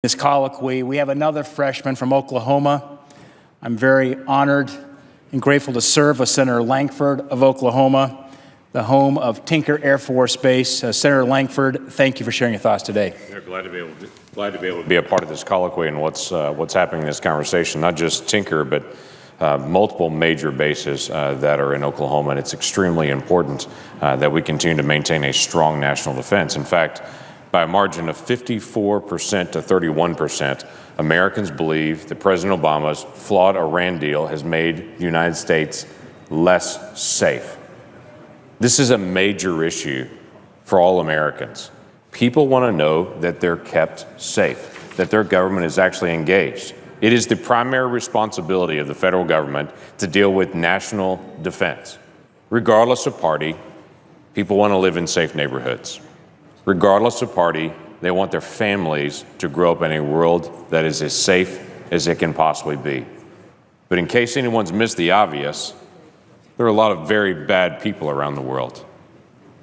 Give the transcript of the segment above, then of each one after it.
This colloquy. We have another freshman from Oklahoma. I'm very honored and grateful to serve with Senator Lankford of Oklahoma, the home of Tinker Air Force Base. Senator Lankford, thank you for sharing your thoughts today. We're glad to be able to be a part of this colloquy and what's happening in this conversation. Not just Tinker, but multiple major bases that are in Oklahoma, and it's extremely important that we continue to maintain a strong national defense. In fact, by a margin of 54% to 31%, Americans believe that President Obama's flawed Iran deal has made the United States less safe. This is a major issue for all Americans. People want to know that they're kept safe, that their government is actually engaged. It is the primary responsibility of the federal government to deal with national defense. Regardless of party, people want to live in safe neighborhoods. Regardless of party, they want their families to grow up in a world that is as safe as it can possibly be. But in case anyone's missed the obvious, there are a lot of very bad people around the world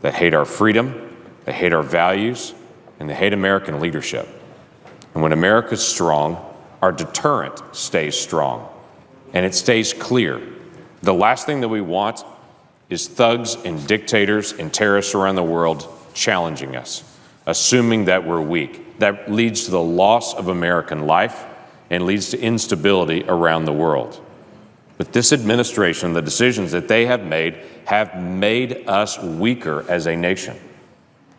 that hate our freedom, they hate our values, and they hate American leadership. And when America's strong, our deterrent stays strong, and it stays clear. The last thing that we want is thugs and dictators and terrorists around the world challenging us, assuming that we're weak. That leads to the loss of American life and leads to instability around the world. But this administration, the decisions that they have made us weaker as a nation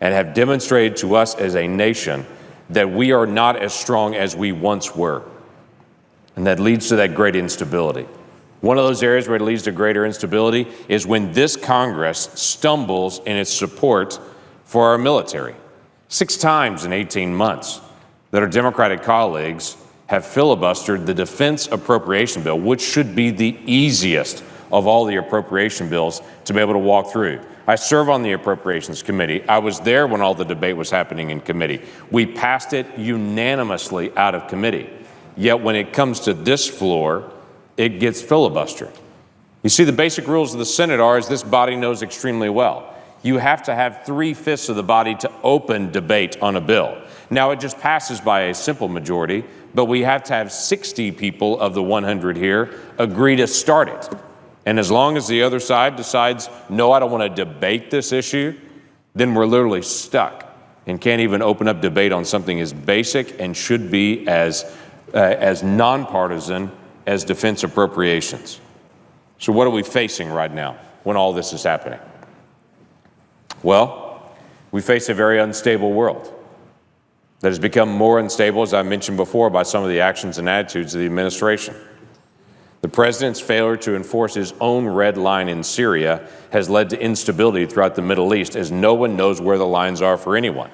and have demonstrated to us as a nation that we are not as strong as we once were. And that leads to that great instability. One of those areas where it leads to greater instability is when this Congress stumbles in its support for our military. 6 times in 18 months that our Democratic colleagues have filibustered the defense appropriation bill, which should be the easiest of all the appropriation bills to be able to walk through. I serve on the Appropriations Committee. I was there when all the debate was happening in committee. We passed it unanimously out of committee. Yet when it comes to this floor, it gets filibustered. You see, the basic rules of the Senate are, as this body knows extremely well, you have to have 3/5 of the body to open debate on a bill. Now, it just passes by a simple majority, but we have to have 60 people of the 100 here agree to start it. And as long as the other side decides, no, I don't want to debate this issue, then we're literally stuck and can't even open up debate on something as basic and should be as nonpartisan as defense appropriations. So what are we facing right now when all this is happening? Well, we face a very unstable world that has become more unstable, as I mentioned before, by some of the actions and attitudes of the administration. The president's failure to enforce his own red line in Syria has led to instability throughout the Middle East, as no one knows where the lines are for anyone.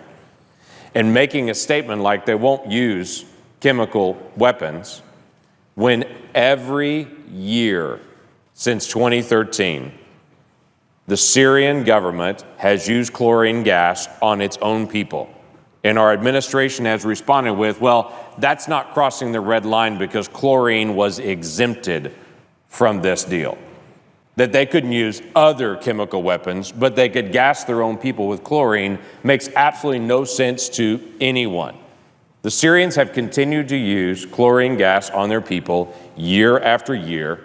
And making a statement like they won't use chemical weapons when every year since 2013, the Syrian government has used chlorine gas on its own people. And our administration has responded with, well, that's not crossing the red line because chlorine was exempted from this deal. That they couldn't use other chemical weapons, but they could gas their own people with chlorine makes absolutely no sense to anyone. The Syrians have continued to use chlorine gas on their people year after year,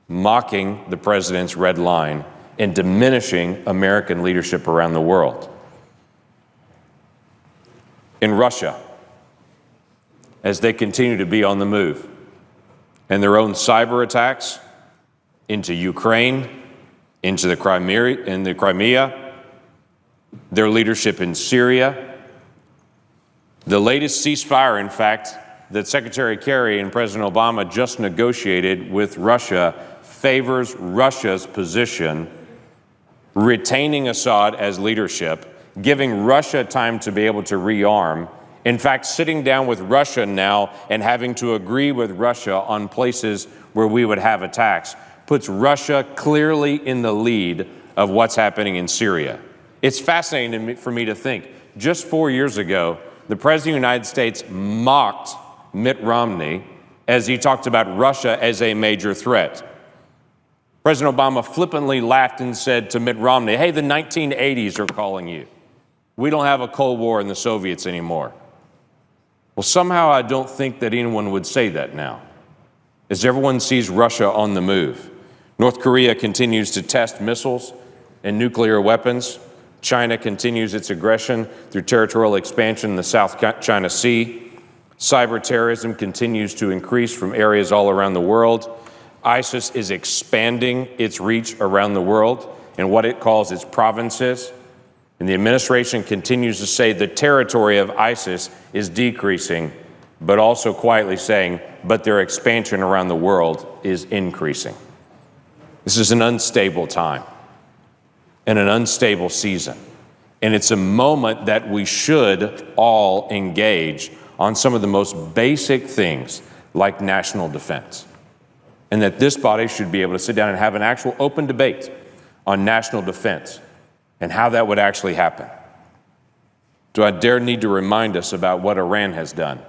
mocking the president's red line and diminishing American leadership around the world. In Russia, as they continue to be on the move, and their own cyber attacks into Ukraine, into the Crimea, their leadership in Syria, the latest ceasefire, in fact, that Secretary Kerry and President Obama just negotiated with Russia favors Russia's position, retaining Assad as leadership, giving Russia time to be able to rearm. In fact, sitting down with Russia now and having to agree with Russia on places where we would have attacks puts Russia clearly in the lead of what's happening in Syria. It's fascinating for me to think, just 4 years ago, the President of the United States mocked Mitt Romney as he talked about Russia as a major threat. President Obama flippantly laughed and said to Mitt Romney, hey, the 1980s are calling you. We don't have a Cold War in the Soviets anymore. Well, somehow I don't think that anyone would say that now, as everyone sees Russia on the move. North Korea continues to test missiles and nuclear weapons. China continues its aggression through territorial expansion in the South China Sea. Cyber terrorism continues to increase from areas all around the world. ISIS is expanding its reach around the world in what it calls its provinces. And the administration continues to say the territory of ISIS is decreasing, but also quietly saying, but their expansion around the world is increasing. This is an unstable time and an unstable season. And it's a moment that we should all engage on some of the most basic things like national defense. And that this body should be able to sit down and have an actual open debate on national defense and how that would actually happen. Do I dare need to remind us about what Iran has done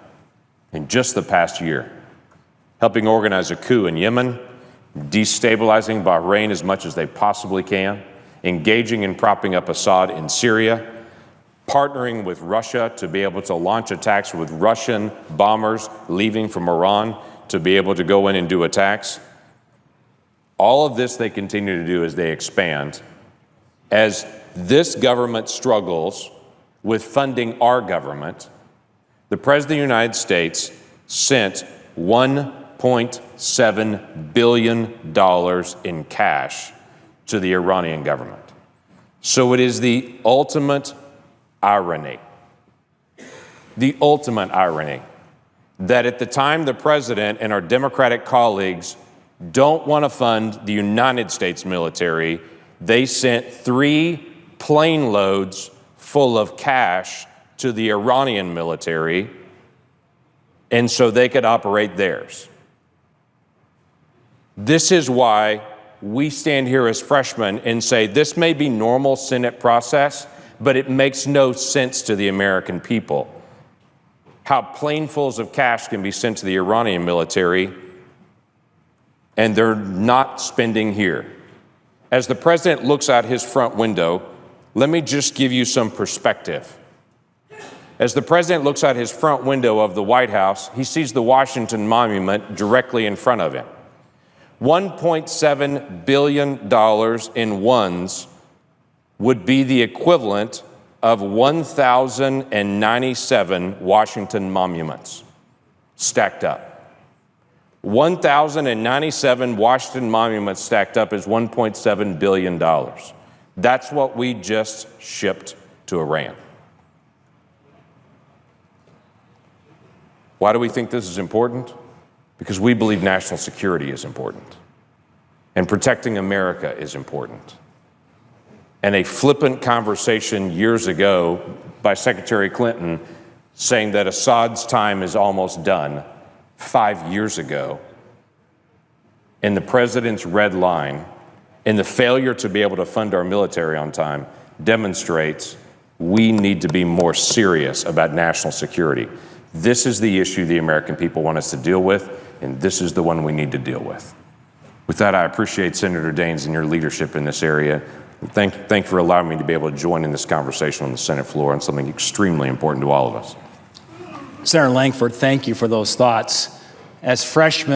in just the past year? Helping organize a coup in Yemen, destabilizing Bahrain as much as they possibly can, engaging in propping up Assad in Syria, partnering with Russia to be able to launch attacks with Russian bombers leaving from Iran to be able to go in and do attacks. All of this they continue to do as they expand. As this government struggles with funding our government, the President of the United States sent $1.7 billion in cash to the Iranian government. So it is the ultimate irony that at the time the President and our Democratic colleagues don't want to fund the United States military, they sent 3 plane loads full of cash to the Iranian military, and so they could operate theirs. This is why we stand here as freshmen and say this may be normal Senate process, but it makes no sense to the American people how planefuls of cash can be sent to the Iranian military and they're not spending here. As the president looks out his front window, let me just give you some perspective. As the president looks out his front window of the White House, he sees the Washington Monument directly in front of him. $1.7 billion in ones would be the equivalent of 1,097 Washington monuments stacked up. 1,097 Washington monuments stacked up is $1.7 billion. That's what we just shipped to Iran. Why do we think this is important? Because we believe national security is important and protecting America is important. And a flippant conversation years ago by Secretary Clinton saying that Assad's time is almost done 5 years ago, and the president's red line and the failure to be able to fund our military on time demonstrates we need to be more serious about national security. This is the issue the American people want us to deal with, and this is the one we need to deal with. With that, I appreciate Senator Daines and your leadership in this area. Thank you for allowing me to be able to join in this conversation on the Senate floor on something extremely important to all of us. Senator Lankford, thank you for those thoughts. As freshmen,